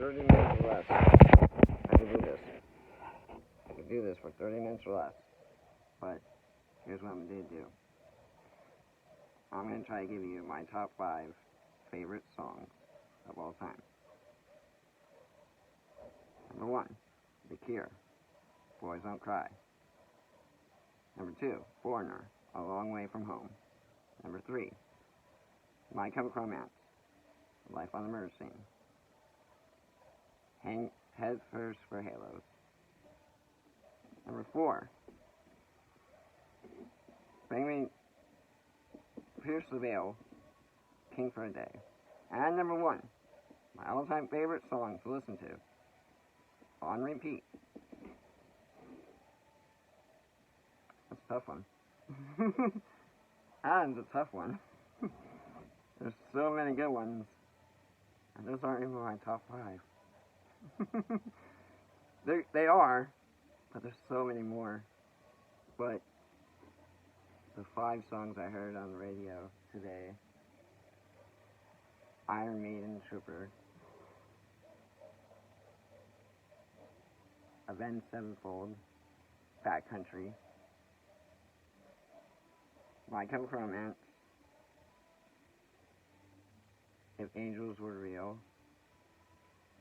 30 minutes or less. I can do this. I can do this for 30 minutes or less. But here's what I'm going to do. I'm going to try to give you my top 5 favorite songs of all time. Number 1, The Cure, Boys Don't Cry. Number 2, Foreigner, A Long Way From Home. Number 3, My Chemical Romance, Life on the Murder Scene. Head First for Halos. Number 4, Pierce the Veil, King for a Day. And number 1, my all-time favorite song to listen to, on repeat. That's a tough one. That's a tough one. There's so many good ones, and those aren't even my top 5. They are, but there's so many more. But the 5 songs I heard on the radio today: Iron Maiden, Trooper, Avenged Sevenfold, Fat Country, My Chemical Romance, If Angels Were Real.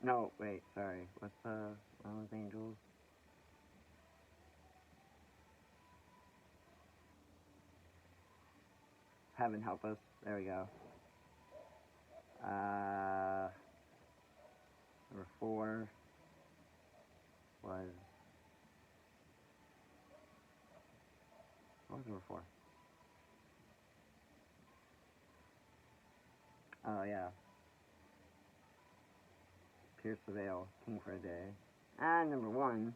No, wait, sorry. What's the one with Angels? Heaven Help Us. There we go. Number 4 was... What was number 4? Oh, yeah. Pierce the Veil, King for a Day. And number 1,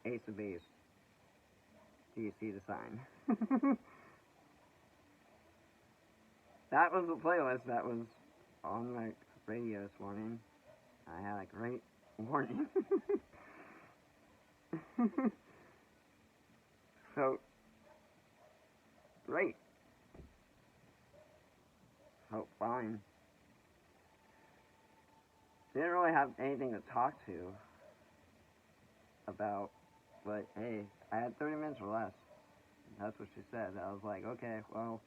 Ace of Base. Do you see the sign? That was the playlist that was on my radio this morning. I had a great morning. So, great. So, fine. Didn't really have anything to talk to about, but hey, I had 30 minutes or less. That's what she said. I was like, okay, well,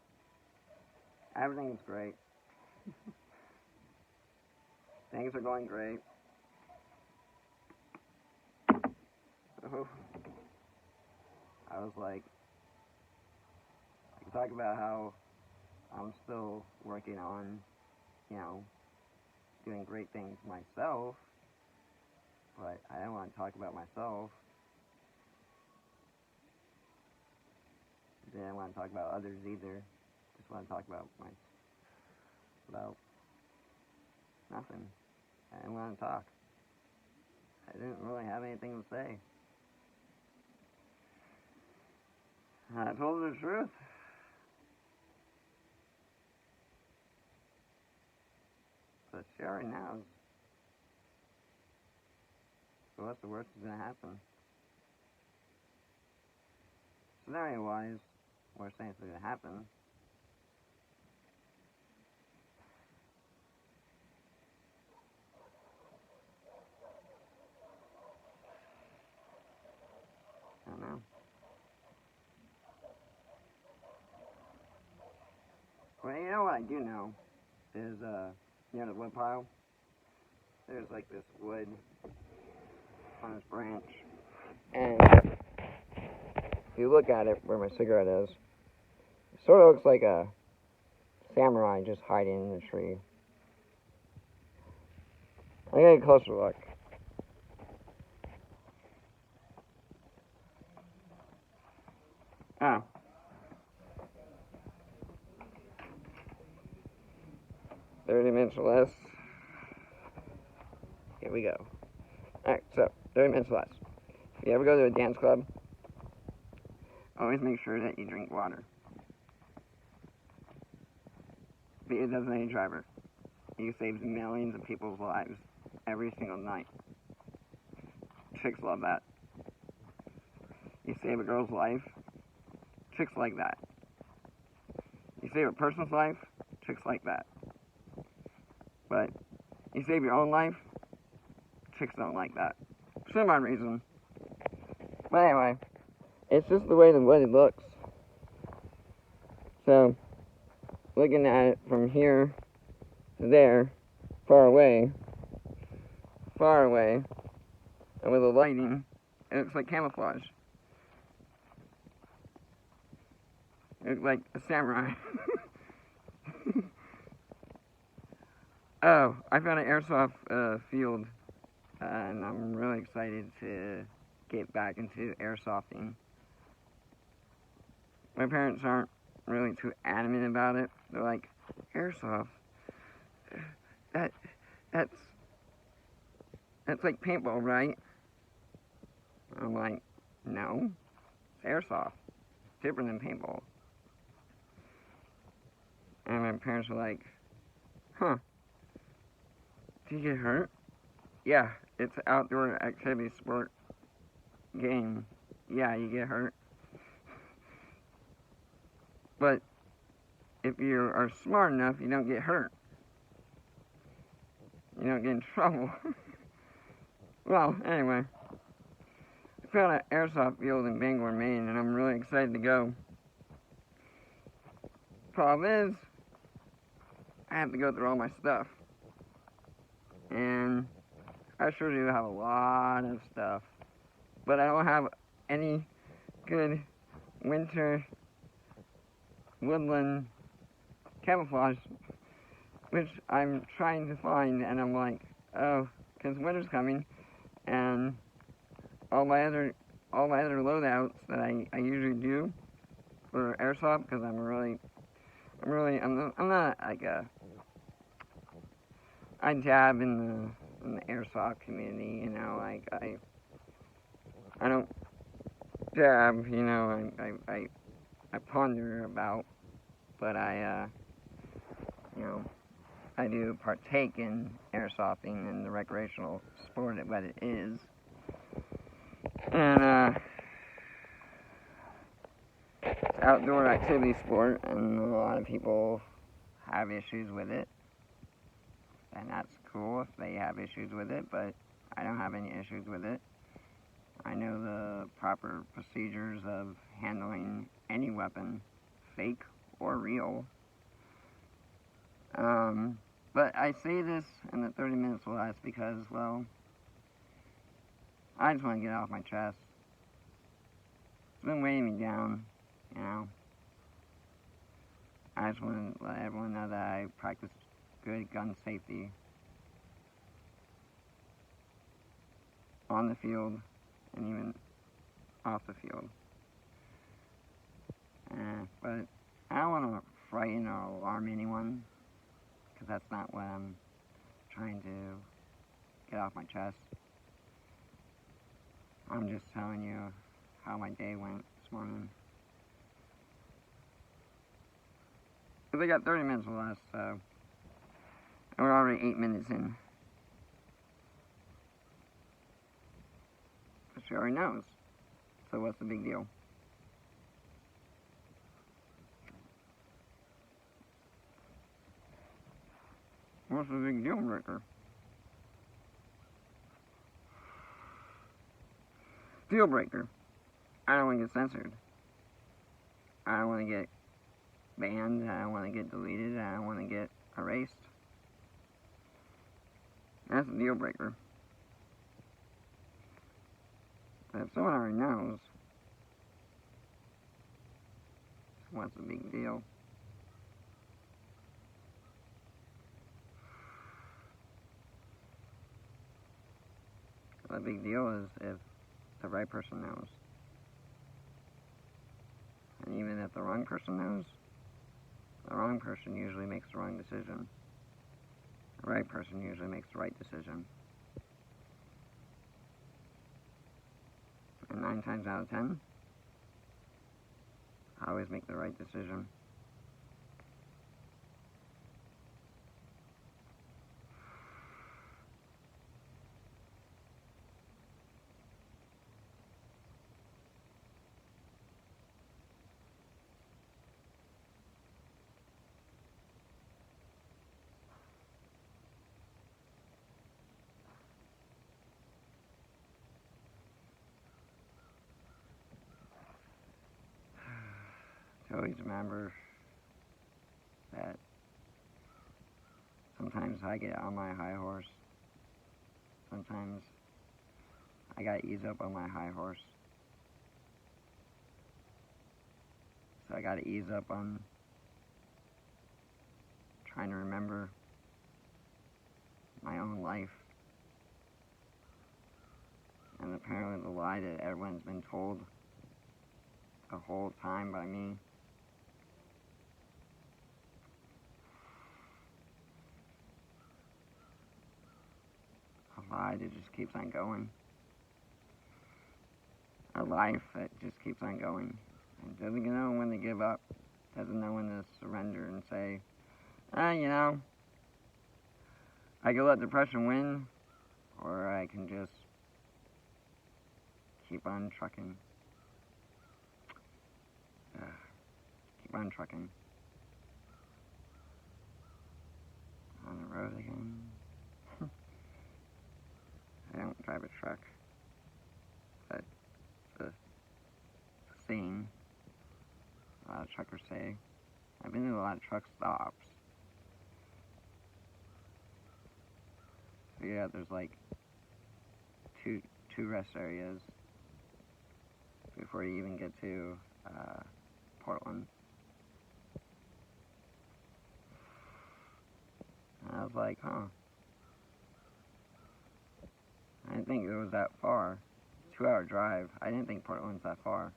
everything's great. Things are going great. So, I was like, I can talk about how I'm still working on, doing great things myself, but I don't want to talk about myself. I didn't want to talk about others either. Just want to talk about nothing. I didn't want to talk. I didn't really have anything to say. I told her the truth. But she already knows. So what's the worst that's going to happen? Scenario-wise, worst thing that's going to happen. I don't know. Well, you know what I do know is, near the wood pile, there's like this wood on this branch, and if you look at it where my cigarette is, it sort of looks like a samurai just hiding in the tree. I'll get a closer look. Oh. "30 minutes or less." Here we go. Alright, so 30 minutes or less. If you ever go to a dance club, always make sure that you drink water. Be a designated driver. You save millions of people's lives every single night. Chicks love that. You save a girl's life, chicks like that. You save a person's life, chicks like that. but you save your own life, chicks don't like that. For some odd reason. But anyway, it's just the way the wood looks. So, looking at it from here to there, far away, and with the lighting, it looks like camouflage. It looks like a samurai. Oh, I found an airsoft field, and I'm really excited to get back into airsofting. My parents aren't really too adamant about it. They're like, airsoft? That's like paintball, right? I'm like, no, it's airsoft. Different than paintball. And my parents were like, huh, do you get hurt? Yeah, it's an outdoor activity sport game. Yeah, you get hurt. But if you are smart enough, you don't get hurt. You don't get in trouble. Well, anyway, I found an airsoft field in Bangor, Maine, and I'm really excited to go. Problem is, I have to go through all my stuff. And I sure do have a lot of stuff. But I don't have any good winter woodland camouflage, which I'm trying to find, and I'm like, oh, because winter's coming, and all my other loadouts that I usually do for airsoft, because I'm not like I dab in the airsoft community, you know, like I don't dab, you know, I ponder about, but you know, I do partake in airsofting and the recreational sport that it is. And, it's outdoor activity sport, and a lot of people have issues with it. And that's cool if they have issues with it, but I don't have any issues with it. I know the proper procedures of handling any weapon, fake or real. But I say this in the 30 minutes will last because, well, I just want to get it off my chest. It's been weighing me down, you know. I just want to let everyone know that I practice good gun safety on the field and even off the field. But I don't want to frighten or alarm anyone, because that's not what I'm trying to get off my chest. I'm just telling you how my day went this morning. Because I got 30 minutes left, so... and we're already 8 minutes in. But she already knows. So what's the big deal? What's the big deal breaker? Deal breaker. I don't want to get censored. I don't want to get banned. I don't want to get deleted. I don't want to get erased. That's a deal breaker. But if someone already knows, what's the big deal? The big deal is if the right person knows. And even if the wrong person knows, the wrong person usually makes the wrong decision. The right person usually makes the right decision. And 9 times out of 10, I always make the right decision. always remember that sometimes I get on my high horse. Sometimes I gotta ease up on my high horse. So I gotta ease up on trying to remember my own life. And apparently the lie that everyone's been told the whole time by me. A lie that just keeps on going. A life that just keeps on going. And doesn't know when to give up. Doesn't know when to surrender and say, you know, I can let depression win, or I can just keep on trucking. Keep on trucking. On the road again. I don't drive a truck, but the saying a lot of truckers say. I've been to a lot of truck stops. So yeah, there's like two rest areas before you even get to Portland. And I was like, huh. I didn't think it was that far. 2-hour drive. I didn't think Portland's that far.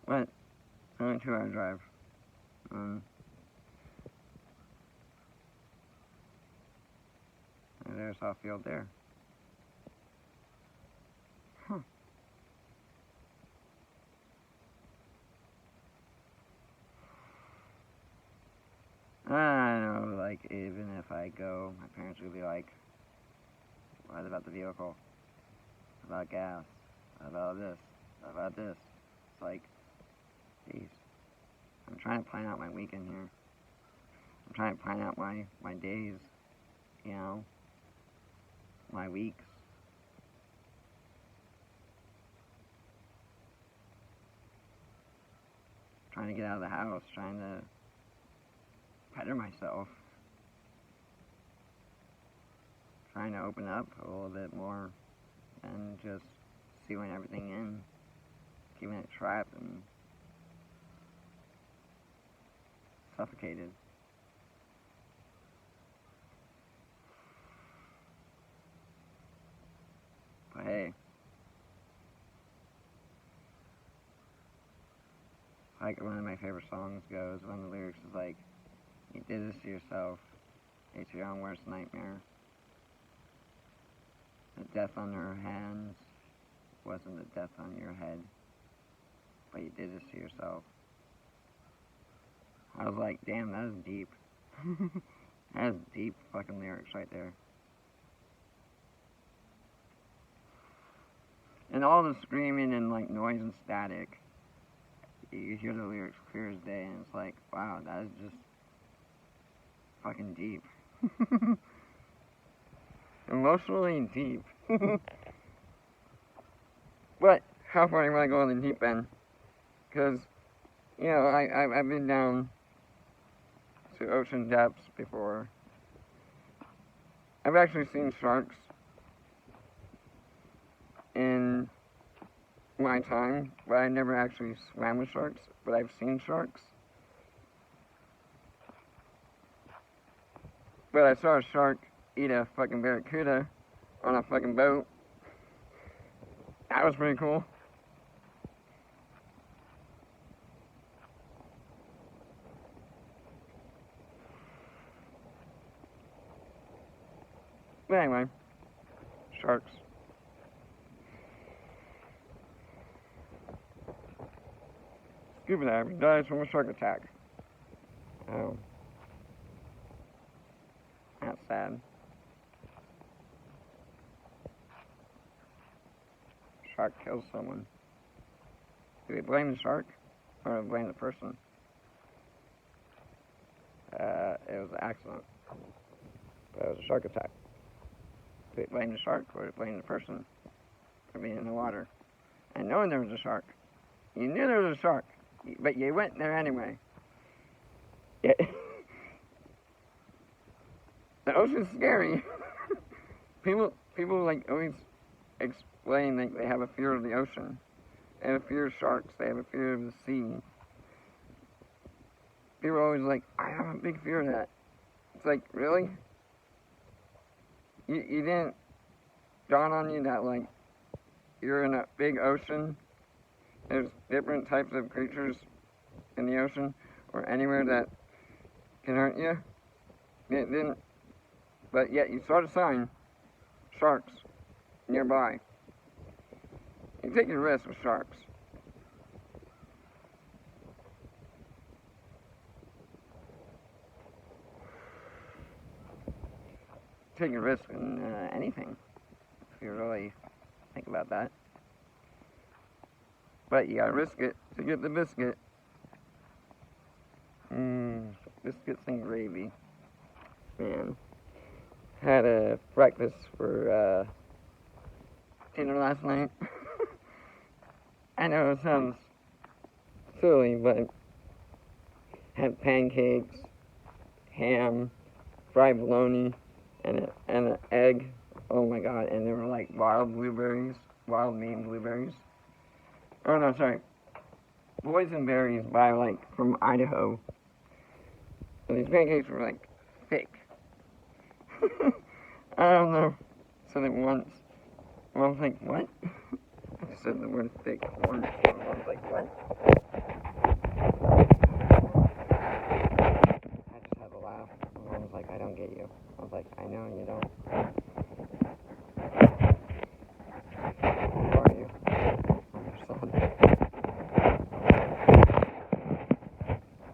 But it's only a 2-hour drive. And there's our field there. Huh. I know, like, even if I go, my parents will be like, what about the vehicle? About gas? About this? About this? It's like, geez. I'm trying to plan out my weekend here. I'm trying to plan out my days, you know, my weeks. Trying to get out of the house, trying to better myself. Trying to open up a little bit more and just sealing everything in, keeping it trapped and suffocated. But hey, like one of my favorite songs goes, one of the lyrics is like, you did this to yourself, it's your own worst nightmare. The death on her hands wasn't the death on your head, but you did this to yourself. I was like, damn, that is deep. That is deep fucking lyrics right there. And all the screaming and like noise and static, you hear the lyrics clear as day, and it's like, wow, that is just fucking deep. Emotionally deep. But how far do you want to go in the deep end? Because, you know, I've been down to ocean depths before. I've actually seen sharks in my time, but I never actually swam with sharks, but I've seen sharks. But I saw a shark eat a fucking barracuda on a fucking boat. That was pretty cool. But anyway, sharks. Scuba diver dies from a shark attack. Oh. That's sad. Shark kills someone. Do we blame the shark or do we blame the person? It was an accident. But it was a shark attack. Do we blame the shark or do we blame the person for being in the water? And knowing there was a shark. You knew there was a shark. but you went there anyway. Yeah. The ocean's scary. People like always explain like they have a fear of the ocean. They have a fear of sharks. They have a fear of the sea. People are always like, I have a big fear of that. It's like, really? You didn't dawn on you that like you're in a big ocean. There's different types of creatures in the ocean or anywhere that can hurt you. It didn't, but yet you saw the sign, sharks nearby. You take your risk with sharks. Take a risk in anything, if you really think about that. But you gotta risk it to get the biscuit. Biscuits and gravy. Man, had a breakfast for dinner last night. I know it sounds silly, but had pancakes, ham, fried bologna, and an egg. Oh my god! And they were like wild blueberries, wild Maine blueberries. Oh no, sorry, boysenberries by like from Idaho. So these pancakes were like thick. I don't know. Said it once. I was like, what? I just said the word thick once. I was like, what? I just had to laugh. I was like, I don't get you. I was like, I know you don't. Who are you? I'm your son.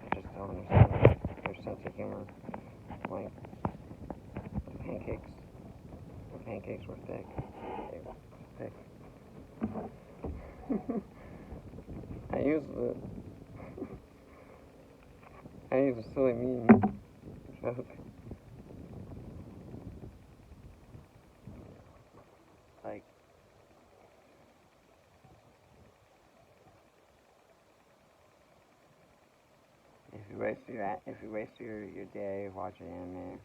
I just don't understand your sense of humor. Like, the pancakes were thick. They were thick. I use a silly meme joke. Like, if you waste your day watching anime,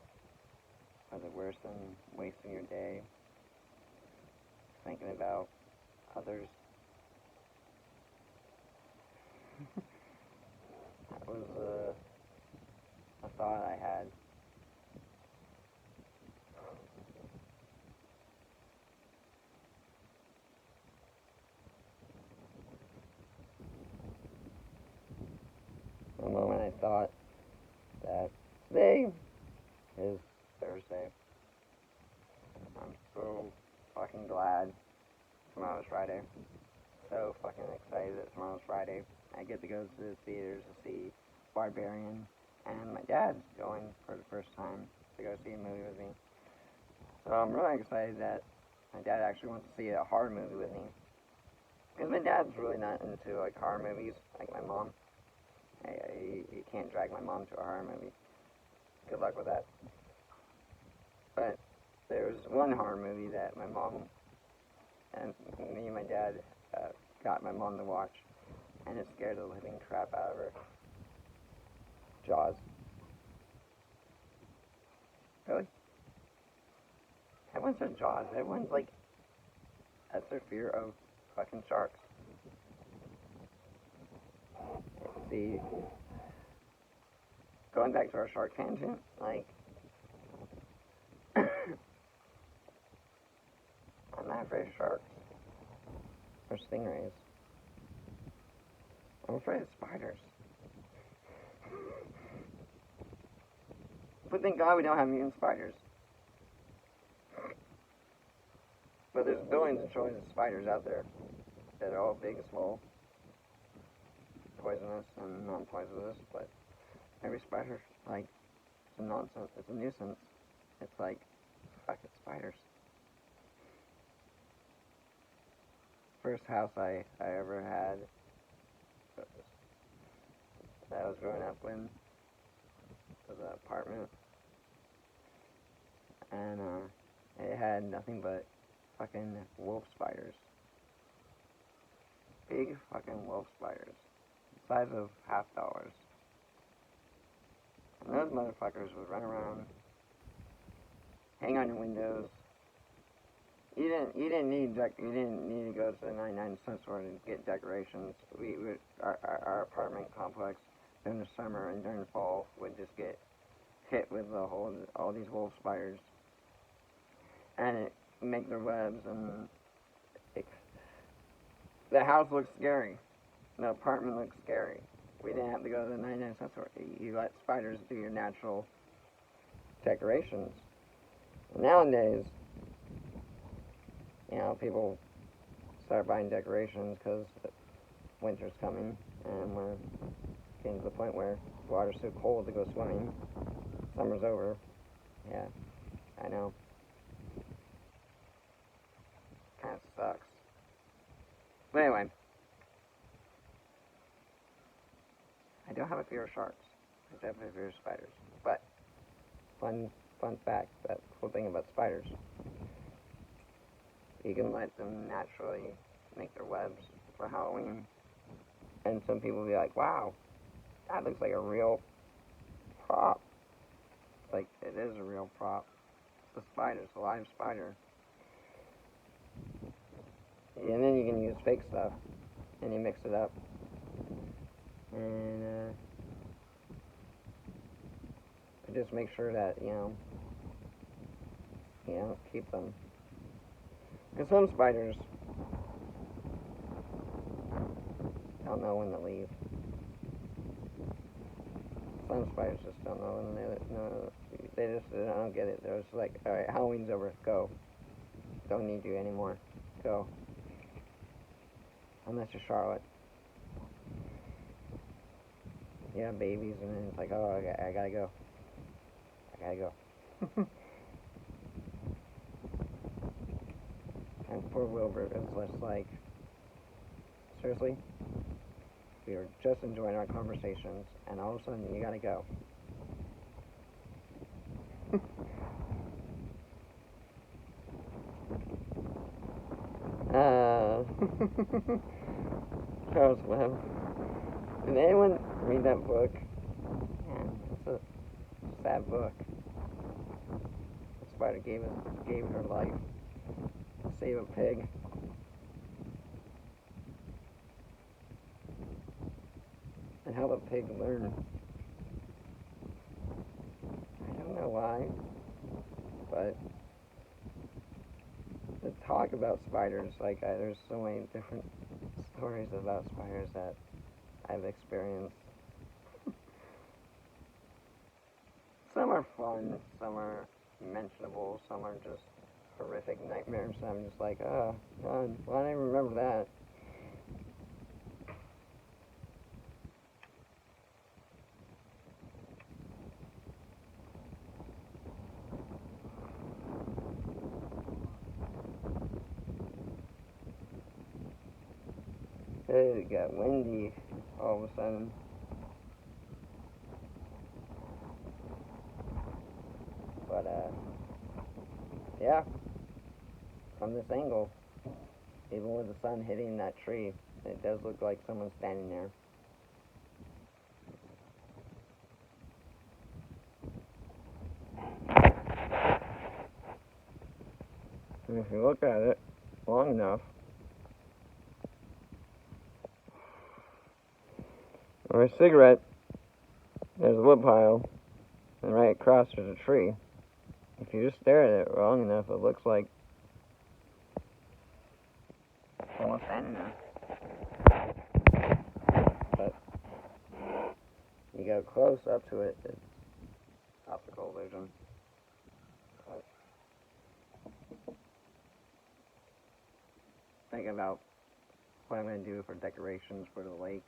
is it worse than wasting your day thinking about others? That was a thought I had. The moment I thought that today is Thursday. I'm so fucking glad tomorrow's Friday. So fucking excited that tomorrow's Friday. I get to go to the theaters to see Barbarian, and my dad's going for the first time to go see a movie with me. So I'm really excited that my dad actually wants to see a horror movie with me. Because my dad's really not into like horror movies like my mom. You can't drag my mom to a horror movie. Good luck with that. But there was one horror movie that my mom and me and my dad got my mom to watch, and it scared the living crap out of her. Jaws. Really? Everyone said Jaws. Everyone's like, that's their fear of fucking sharks. See, going back to our shark tangent, like, I'm not afraid of sharks or stingrays. I'm afraid of spiders. But thank God we don't have mutant spiders. But there's billions of trillions of spiders out there that are all big and small, poisonous and non-poisonous, but every spider, like, it's a nonsense, it's a nuisance. It's like, fucking spiders. First house I ever had that I was growing up in was an apartment, and it had nothing but fucking wolf spiders. Big fucking wolf spiders. size of $half. And those motherfuckers would run around, hang on your windows. You didn't need to go to the 99-cent store to get decorations. Our apartment complex during the summer and during the fall would just get hit with all these wolf spiders, and it make their webs, and the house looks scary. The apartment looks scary. We didn't have to go to the 99-cent store. You let spiders do your natural decorations. Nowadays, people start buying decorations because winter's coming, and we're getting to the point where the water's too cold to go swimming. Summer's over. Yeah, I know. Kind of sucks. But anyway, I don't have a fear of sharks. I don't have a fear of spiders. But fun fact, that cool thing about spiders, you can let them naturally make their webs for Halloween. And some people will be like, wow, that looks like a real prop. Like, it is a real prop. It's a spider. It's a live spider. And then you can use fake stuff, and you mix it up. And just make sure that, keep them. Because some spiders don't know when to leave. Some spiders just don't know when they don't get it. They're just like, alright, Halloween's over, go. Don't need you anymore. Go. Unless you're Charlotte. You have babies, and then it's like, oh, I gotta go. I gotta go. And poor Wilbur is just like, seriously? We were just enjoying our conversations, and all of a sudden you gotta go. Charles Webb. Did anyone read that book? Man, it's a sad book. The spider gave her life to save a pig. And how the pig learned. I don't know why, but to talk about spiders, like there's so many different stories about spiders that I've experienced. Some are fun, some are mentionable, some are just horrific nightmares. I'm just like, oh, God, why didn't I remember that? It got windy all of a sudden. But, yeah, from this angle, even with the sun hitting that tree, it does look like someone's standing there. And if you look at it long enough, or a cigarette, there's a wood pile, and right across there's a tree. If you just stare at it long enough, it looks like someone's standing there. But you go close up to it, it's optical illusion. But think about what I'm going to do for decorations for the lake.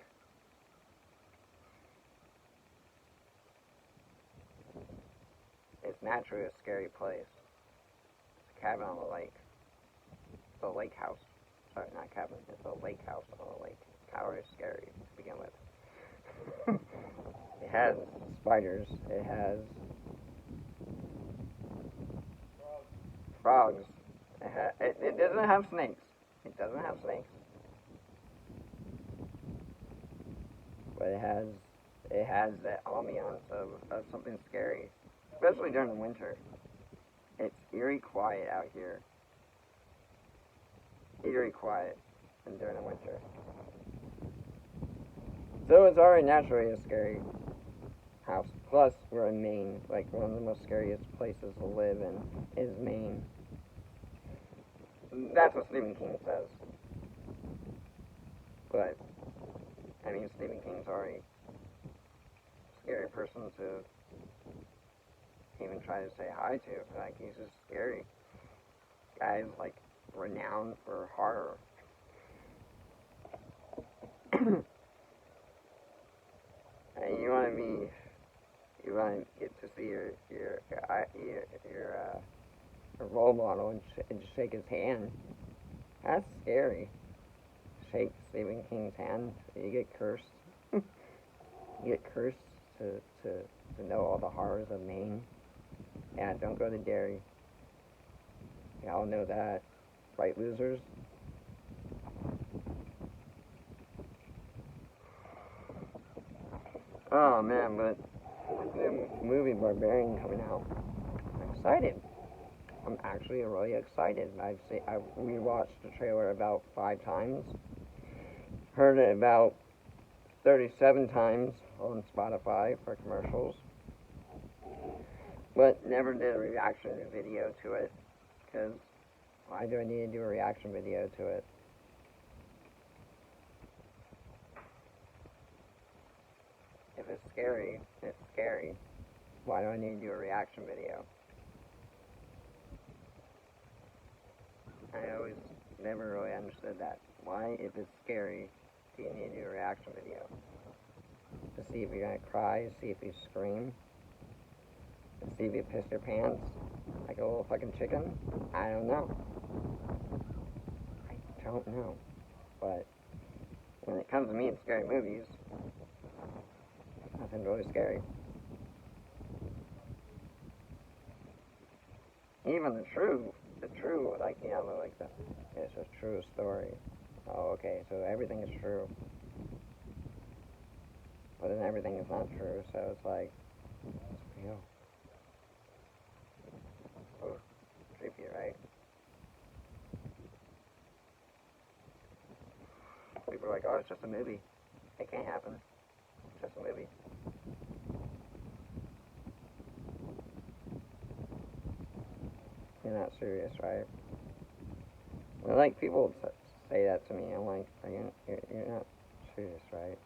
It's naturally a scary place. It's a cabin on the lake. It's a lake house. Sorry, not cabin. It's a lake house on a lake. Tower is scary to begin with. It has spiders. It has frogs. It doesn't have snakes. It doesn't have snakes. but it has that ambiance of something scary, especially during the winter. It's eerie quiet out here. Eerie quiet during the winter. So it's already naturally a scary house. Plus, we're in Maine. Like, one of the most scariest places to live in is Maine. That's what Stephen King says. But, I mean, Stephen King's already a scary person to even try to say hi to. Like, he's just scary. Guy's, like, renowned for horror. And you want to get to see your role model and shake his hand. That's scary. Shake Stephen King's hand. You get cursed. You get cursed to know all the horrors of Maine. Yeah, don't go to Derry. Y'all know that. Right, losers? Oh man, but with the movie Barbarian coming out, I'm excited. I'm actually really excited. I've rewatched the trailer about 5 times. Heard it about 37 times on Spotify for commercials. But never did a reaction video to it. Because why do I need to do a reaction video to it? If it's scary, it's scary. Why do I need to do a reaction video? I always never really understood that. Why, if it's scary, do you need to do a reaction video? To see if you're gonna cry, see if you scream, to see if you piss your pants like a little fucking chicken? I don't know. I don't know. But when it comes to me in scary movies, nothing really scary. Even the true, like, you know, like it's a true story. Oh, okay, so everything is true. But then everything is not true, so it's like, it's real. Oh, creepy, right? People are like, oh, it's just a movie. It can't happen. It's just a movie. You're not serious, right? Well, like, people say that to me. I'm like, you're not serious, right?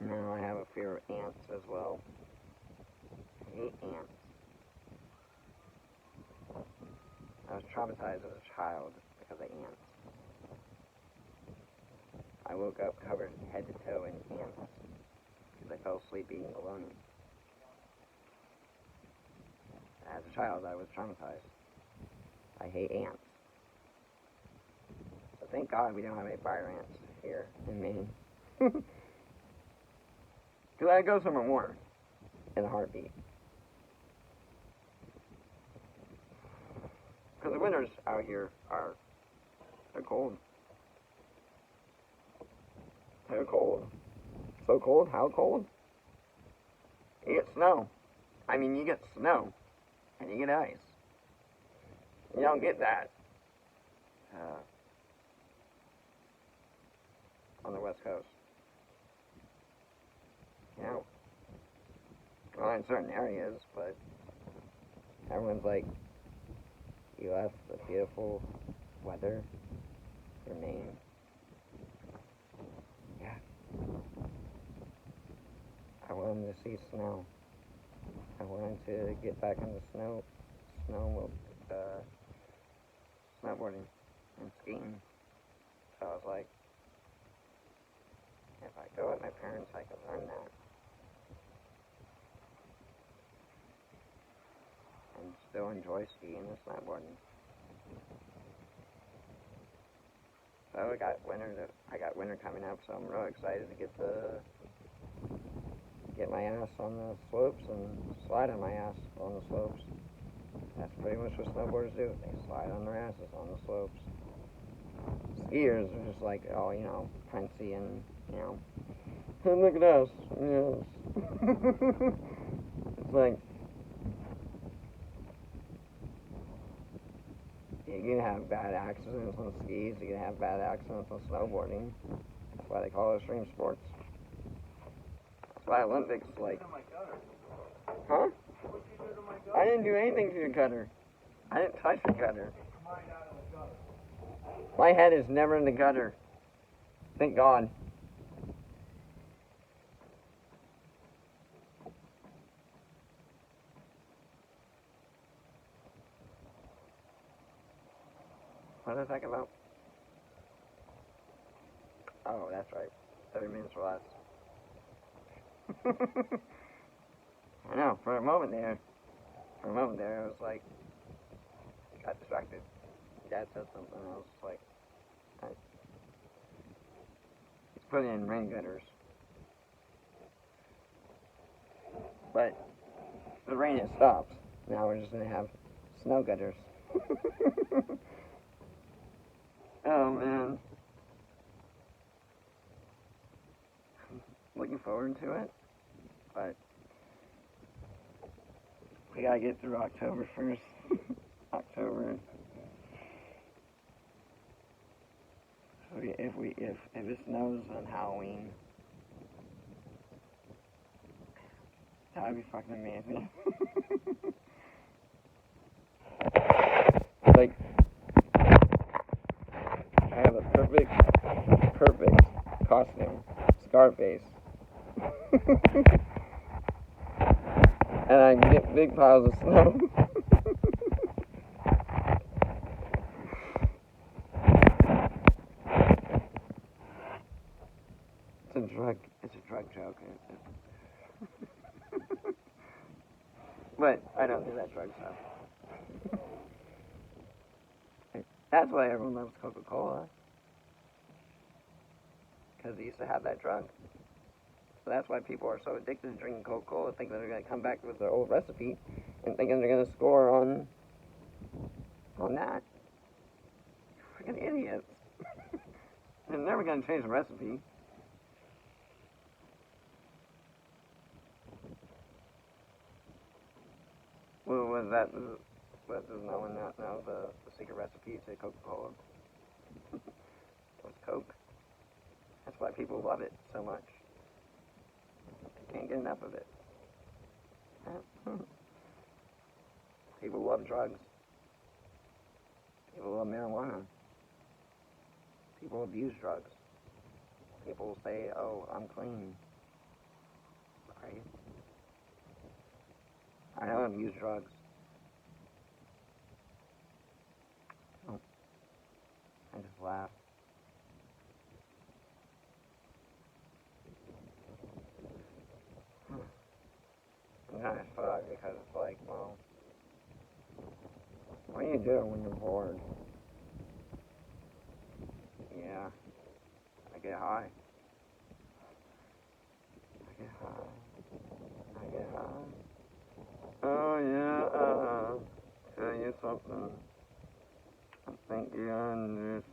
Now I have a fear of ants as well. I hate ants. I was traumatized as a child because of ants. I woke up covered head to toe in ants because I fell asleep eating bologna. As a child, I was traumatized. I hate ants. So thank God we don't have any fire ants here in Maine. Because I'd go somewhere warm in a heartbeat. Because the winters out here they're cold. They're cold. So cold? How cold? You get snow. I mean, you get snow. And you get ice. You don't get that on the West Coast. You know? Well, in certain areas, but everyone's like, you left the beautiful weather for Maine. Yeah. I wanted to see snow. I wanted to get back into snowboarding and skiing. So I was like, if I go with my parents, I can learn that. And still enjoy skiing and snowboarding. So I got winter coming up, so I'm really excited to get my ass on the slopes and slide on my ass on the slopes. That's pretty much what snowboarders do. They slide on their asses on the slopes. Skiers are just like, oh, you know, Princey and, you know, hey, look at us. Yes. It's like, you can have bad accidents on skis, you can have bad accidents on snowboarding. That's why they call it extreme sports. That's why Olympics, like, huh? I didn't do anything to your gutter. I didn't touch your gutter. My head is never in the gutter. Thank God. What was I talking about? Oh, that's right. 30 minutes or less. I know, for a moment there, it was like, I got distracted. Dad said something, and I was like, he's putting in rain gutters. But the rain has stopped. Now we're just going to have snow gutters. Oh, man. Looking forward to it, but we gotta get through October first. October. If it snows on Halloween, that would be fucking amazing. Like, I have a perfect costume, Scarface. And I can get big piles of snow. It's a drug joke. But I don't do that drug stuff. That's why everyone loves Coca-Cola. Because they used to have that drug. So that's why people are so addicted to drinking Coca-Cola, thinking they're going to come back with their old recipe, and thinking they're going to score on that. Freaking idiots. They're never going to change the recipe. Well, was that? But does no one not know the secret recipe to Coca-Cola? It was Coke. That's why people love it so much. Can't get enough of it. People love drugs. People love marijuana. People abuse drugs. People say, oh, I'm clean. Right? I don't abuse drugs. Oh. I just laugh. I'm kind of fucked because it's like, well, what do you do when you're bored? Yeah, I get high. I get high. Oh yeah, tell you something. I think you understand.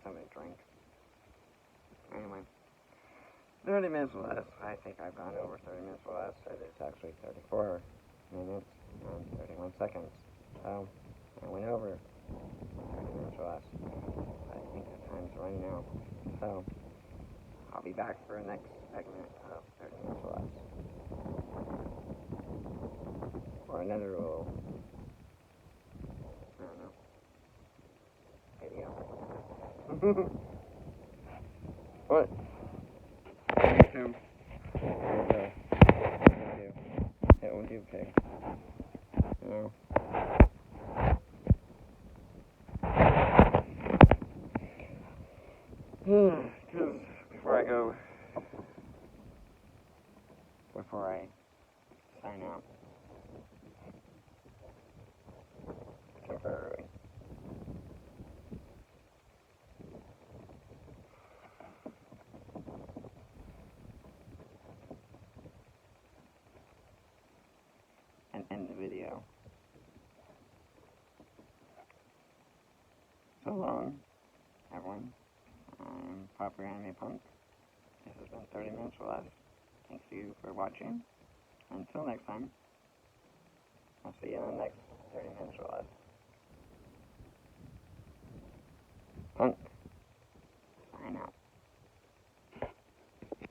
Somebody drink. Anyway, 30 minutes or less. I think I've gone over 30 minutes or less. It's actually 34 minutes and 31 seconds. So, I went over 30 minutes or less. I think the time's running out. So, I'll be back for the next segment of 30 minutes or less. Or another rule. I don't know. Video. What? YouTube. It will do pig. No. Because before I sign out temporarily. And end the video. So long, everyone. I'm Proper Anime Punk. This has been 30 minutes or less. Thanks to you for watching. Until next time, I'll see you in the next 30 minutes or less. Punk, sign out.